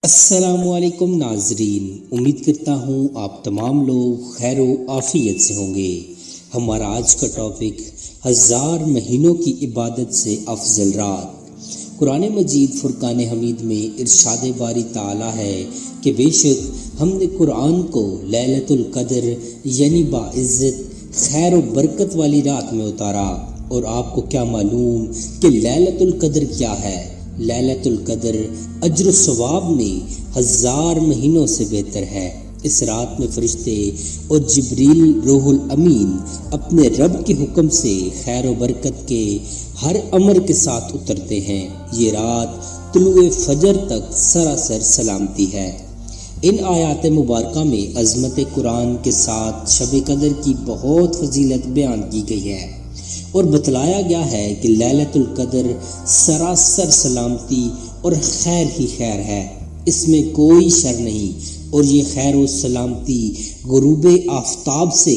السلام علیکم ناظرین، امید کرتا ہوں آپ تمام لوگ خیر و عافیت سے ہوں گے۔ ہمارا آج کا ٹاپک 1000 مہینوں کی عبادت سے افضل رات۔ قرآن مجید فرقان حمید میں ارشاد باری تعالی ہے کہ بے شک ہم نے قرآن کو لیلۃ القدر یعنی باعزت خیر و برکت والی رات میں اتارا، اور آپ کو کیا معلوم کہ لیلۃ القدر کیا ہے؟ لیلۃ القدر اجر و ثواب میں 1000 مہینوں سے بہتر ہے۔ اس رات میں فرشتے اور جبریل روح الامین اپنے رب کے حکم سے خیر و برکت کے ہر امر کے ساتھ اترتے ہیں۔ یہ رات طلوع فجر تک سراسر سلامتی ہے۔ ان آیات مبارکہ میں عظمت قرآن کے ساتھ شب قدر کی بہت فضیلت بیان کی گئی ہے، اور بتلایا گیا ہے کہ لیلۃ القدر سراسر سلامتی اور خیر ہی خیر ہے، اس میں کوئی شر نہیں، اور یہ خیر و سلامتی غروب آفتاب سے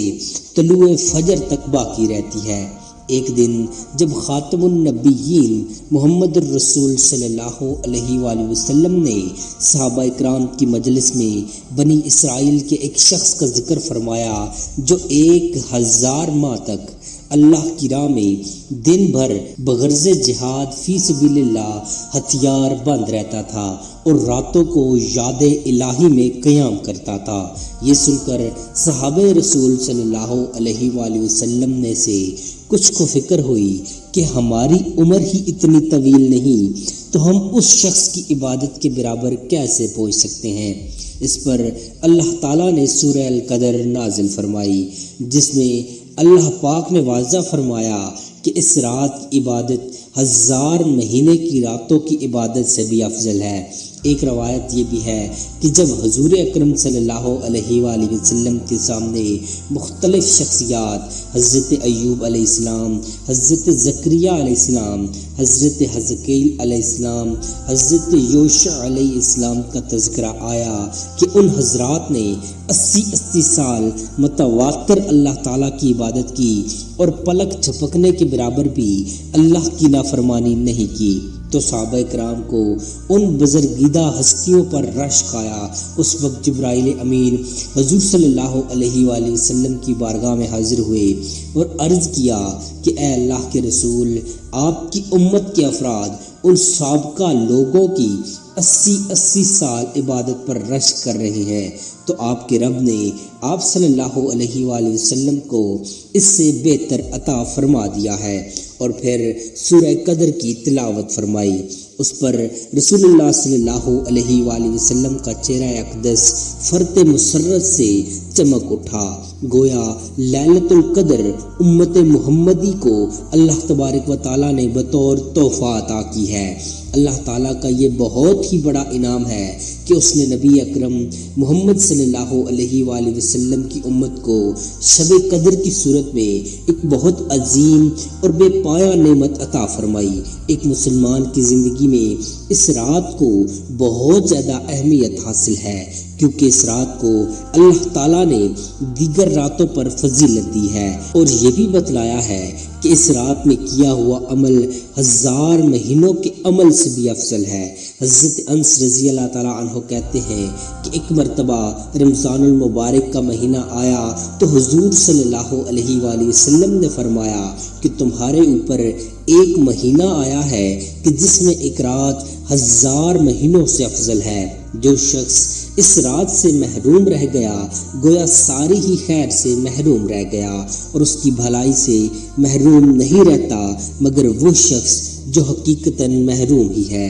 طلوع فجر تک باقی رہتی ہے۔ ایک دن جب خاتم النبیین محمد الرسول صلی اللہ علیہ وآلہ وسلم نے صحابہ اکرام کی مجلس میں بنی اسرائیل کے ایک شخص کا ذکر فرمایا جو 1000 ماہ تک اللہ کی راہ میں دن بھر بغرض جہاد فی سبیل اللہ ہتھیار بند رہتا تھا اور راتوں کو یاد الہی میں قیام کرتا تھا۔ یہ سن کر صحابہ رسول صلی اللہ علیہ وآلہ وسلم میں سے کچھ کو فکر ہوئی کہ ہماری عمر ہی اتنی طویل نہیں تو ہم اس شخص کی عبادت کے برابر کیسے پہنچ سکتے ہیں۔ اس پر اللہ تعالیٰ نے سورہ القدر نازل فرمائی، جس میں اللہ پاک نے واضح فرمایا کہ اس رات کی عبادت 1000 مہینے کی راتوں کی عبادت سے بھی افضل ہے۔ ایک روایت یہ بھی ہے کہ جب حضور اکرم صلی اللہ علیہ وآلہ وسلم کے سامنے مختلف شخصیات حضرت ایوب علیہ السلام، حضرت زکریا علیہ السلام، حضرت حزقیل علیہ السلام، حضرت یوشع علیہ السلام کا تذکرہ آیا کہ ان حضرات نے 80 سال متواتر اللہ تعالیٰ کی عبادت کی اور پلک جھپکنے کے برابر بھی اللہ کی نافرمانی نہیں کی، تو صحابہ کرام کو ان بزرگیدہ ہستیوں پر رشک آیا۔ اس وقت جبرائیل امین حضور صلی اللہ علیہ وآلہ وسلم کی بارگاہ میں حاضر ہوئے اور عرض کیا کہ اے اللہ کے رسول، آپ کی امت کے افراد ان سابقہ لوگوں کی 80 سال عبادت پر رشک کر رہے ہیں، تو آپ کے رب نے آپ صلی اللہ علیہ وآلہ وسلم کو اس سے بہتر عطا فرما دیا ہے، اور پھر سورہ قدر کی تلاوت فرمائی۔ اس پر رسول اللہ صلی اللہ علیہ وآلہ وسلم کا چہرہ اقدس فرط مسرت سے چمک اٹھا، گویا لیلۃ القدر امت محمدی کو اللہ تبارک و تعالیٰ نے بطور تحفہ عطا کی ہے۔ اللہ تعالیٰ کا یہ بہت ہی بڑا انعام ہے کہ اس نے نبی اکرم محمد صلی اللہ علیہ وآلہ وسلم کی امت کو شب قدر کی صورت میں ایک بہت عظیم اور بے پایہ نعمت عطا فرمائی۔ ایک مسلمان کی زندگی میں اس رات کو بہت زیادہ اہمیت حاصل ہے، کیونکہ اس رات کو اللہ تعالیٰ نے دیگر راتوں پر فضیلت دی ہے، اور یہ بھی بتلایا ہے کہ اس رات میں کیا ہوا عمل 1000 مہینوں کے عمل سے بھی افضل ہے۔ حضرت انس رضی اللہ تعالیٰ عنہ کہتے ہیں کہ ایک مرتبہ رمضان المبارک کا مہینہ آیا تو حضور صلی اللہ علیہ وآلہ وسلم نے فرمایا کہ تمہارے اوپر ایک مہینہ آیا ہے کہ جس میں ایک رات 1000 مہینوں سے افضل ہے۔ جو شخص اس رات سے محروم رہ گیا گویا ساری ہی خیر سے محروم رہ گیا، اور اس کی بھلائی سے محروم نہیں رہتا مگر وہ شخص جو حقیقتاً محروم ہی ہے۔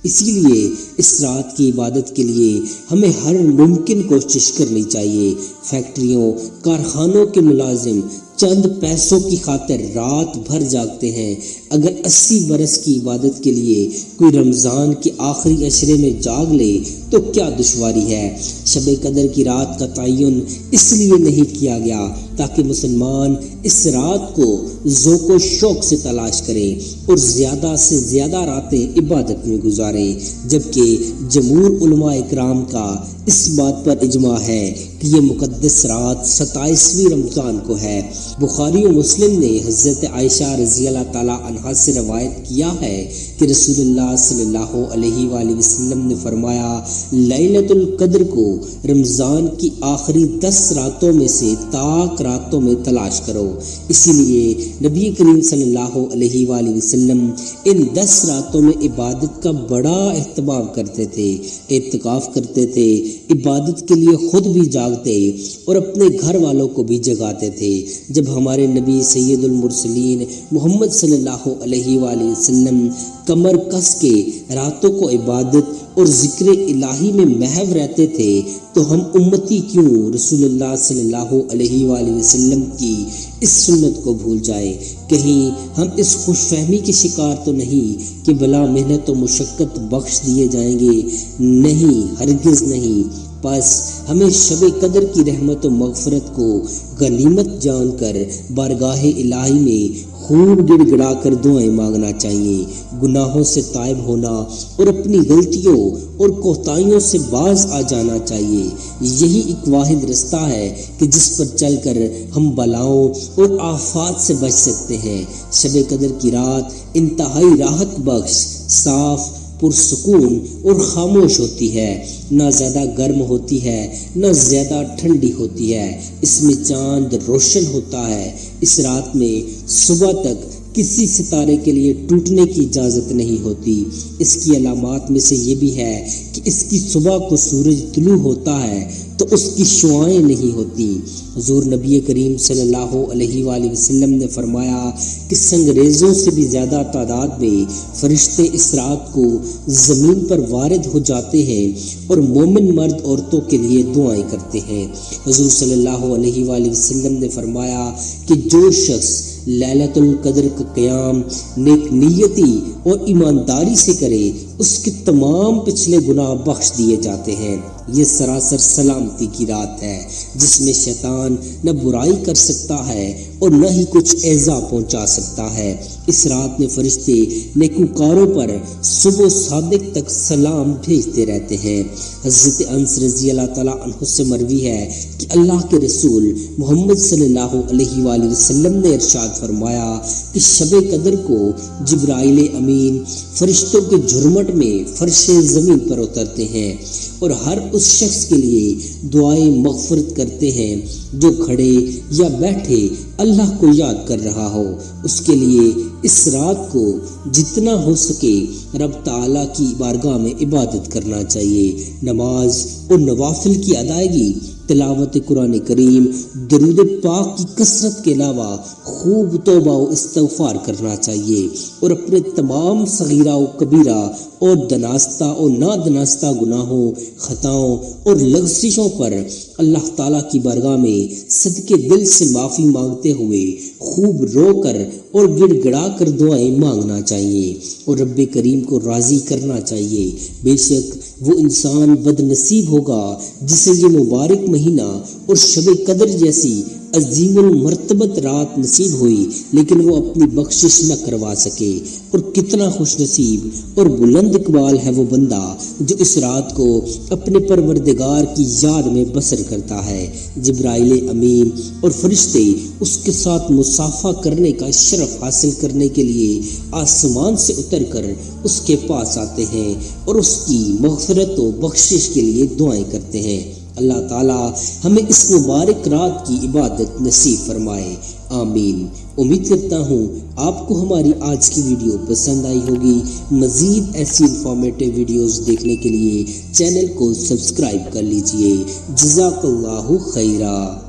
اسی لیے اس رات کی عبادت کے لیے ہمیں ہر ممکن کوشش کرنی چاہیے۔ فیکٹریوں، کارخانوں کے ملازم چند پیسوں کی خاطر رات بھر جاگتے ہیں، اگر 80 برس کی عبادت کے لیے کوئی رمضان کے آخری عشرے میں جاگ لے تو کیا دشواری ہے۔ شب قدر کی رات کا تعین اس لیے نہیں کیا گیا تاکہ مسلمان اس رات کو ذوق و شوق سے تلاش کریں اور زیادہ سے زیادہ راتیں عبادت میں گزاریں، جبکہ جمہور علماء اکرام کا اس بات پر اجماع ہے کہ یہ مقدس رات 27ویں رمضان کو ہے۔ بخاری و مسلم نے حضرت عائشہ رضی اللہ تعالیٰ عنہا سے روایت کیا ہے کہ رسول اللہ صلی اللہ علیہ وآلہ وسلم نے فرمایا، لیلۃ القدر کو رمضان کی آخری 10 راتوں میں سے طاق راتوں میں تلاش کرو۔ اسی لیے نبی کریم صلی اللہ علیہ وآلہ وسلم ان 10 راتوں میں عبادت کا بڑا اہتمام کرتے تھے، اعتکاف کرتے تھے، عبادت کے لیے خود بھی جاگتے اور اپنے گھر والوں کو بھی جگاتے تھے۔ جب ہمارے نبی سید المرسلین محمد صلی اللہ علیہ وآلہ وسلم کمر کس کے راتوں کو عبادت اور ذکر الہی میں محو رہتے تھے تو ہم امتی کیوں رسول اللہ صلی اللہ علیہ وآلہ وسلم کی اس سنت کو بھول جائیں؟ کہیں ہم اس خوش فہمی کے شکار تو نہیں کہ بلا محنت و مشقت بخش دیے جائیں گے؟ نہیں، ہرگز نہیں۔ بس ہمیں شب قدر کی رحمت و مغفرت کو غنیمت جان کر بارگاہ الہی میں خوب گڑ گڑا کر دعائیں مانگنا چاہیے، گناہوں سے تائب ہونا اور اپنی غلطیوں اور کوتاہیوں سے باز آ جانا چاہیے۔ یہی ایک واحد رستہ ہے کہ جس پر چل کر ہم بلاؤں اور آفات سے بچ سکتے ہیں۔ شب قدر کی رات انتہائی راحت بخش، صاف، پرسکون اور خاموش ہوتی ہے، نہ زیادہ گرم ہوتی ہے نہ زیادہ ٹھنڈی ہوتی ہے۔ اس میں چاند روشن ہوتا ہے۔ اس رات میں صبح تک کسی ستارے کے لیے ٹوٹنے کی اجازت نہیں ہوتی۔ اس کی علامات میں سے یہ بھی ہے کہ اس کی صبح کو سورج طلوع ہوتا ہے تو اس کی شعاعیں نہیں ہوتی۔ حضور نبی کریم صلی اللہ علیہ وآلہ وسلم نے فرمایا کہ سنگریزوں سے بھی زیادہ تعداد میں فرشتے اس رات کو زمین پر وارد ہو جاتے ہیں اور مومن مرد عورتوں کے لیے دعائیں کرتے ہیں۔ حضور صلی اللہ علیہ وآلہ وسلم نے فرمایا کہ جو شخص لیلۃ القدر کا قیام نیک نیتی اور ایمانداری سے کرے اس کے تمام پچھلے گناہ بخش دیے جاتے ہیں۔ یہ سراسر سلامتی کی رات ہے جس میں شیطان نہ برائی کر سکتا ہے اور نہ ہی کچھ ایذا پہنچا سکتا ہے۔ اس رات میں فرشتے نیکوکاروں پر صبح و صادق تک سلام بھیجتے رہتے ہیں۔ حضرت انس رضی اللہ تعالیٰ عنہ سے مروی ہے کہ اللہ کے رسول محمد صلی اللہ علیہ وآلہ وسلم نے ارشاد فرمایا کہ شب قدر کو جبرائیل امین فرشتوں کے جھرمٹ میں فرش زمین پر اترتے ہیں اور ہر اس شخص کے لیے دعائیں مغفرت کرتے ہیں جو کھڑے یا بیٹھے اللہ کو یاد کر رہا ہو۔ اس کے لیے اس رات کو جتنا ہو سکے رب تعالیٰ کی بارگاہ میں عبادت کرنا چاہیے۔ نماز اور نوافل کی ادائیگی، تلاوت قرآن کریم، درود پاک کی کثرت کے علاوہ خوب توبہ و استغفار کرنا چاہیے اور اپنے تمام صغیرہ و کبیرہ اور دناستہ اور نادناستہ گناہوں، خطاؤں اور لغزشوں پر اللہ تعالیٰ کی بارگاہ میں صدقے دل سے معافی مانگتے ہوئے خوب رو کر اور گڑ گڑا کر دعائیں مانگنا چاہیے اور رب کریم کو راضی کرنا چاہیے۔ بے شک وہ انسان بد نصیب ہوگا جسے یہ مبارک مہینہ اور شب قدر جیسی عظیم المرتبت رات نصیب ہوئی لیکن وہ اپنی بخشش نہ کروا سکے۔ اور کتنا خوش نصیب اور بلند اقبال ہے وہ بندہ جو اس رات کو اپنے پروردگار کی یاد میں بسر کرتا ہے۔ جبرائیل امین اور فرشتے اس کے ساتھ مصافحہ کرنے کا شرف حاصل کرنے کے لیے آسمان سے اتر کر اس کے پاس آتے ہیں اور اس کی مغفرت و بخشش کے لیے دعائیں کرتے ہیں۔ اللہ تعالیٰ ہمیں اس مبارک رات کی عبادت نصیب فرمائے، آمین۔ امید کرتا ہوں آپ کو ہماری آج کی ویڈیو پسند آئی ہوگی۔ مزید ایسی انفارمیٹو ویڈیوز دیکھنے کے لیے چینل کو سبسکرائب کر لیجئے۔ جزاک اللہ خیرہ۔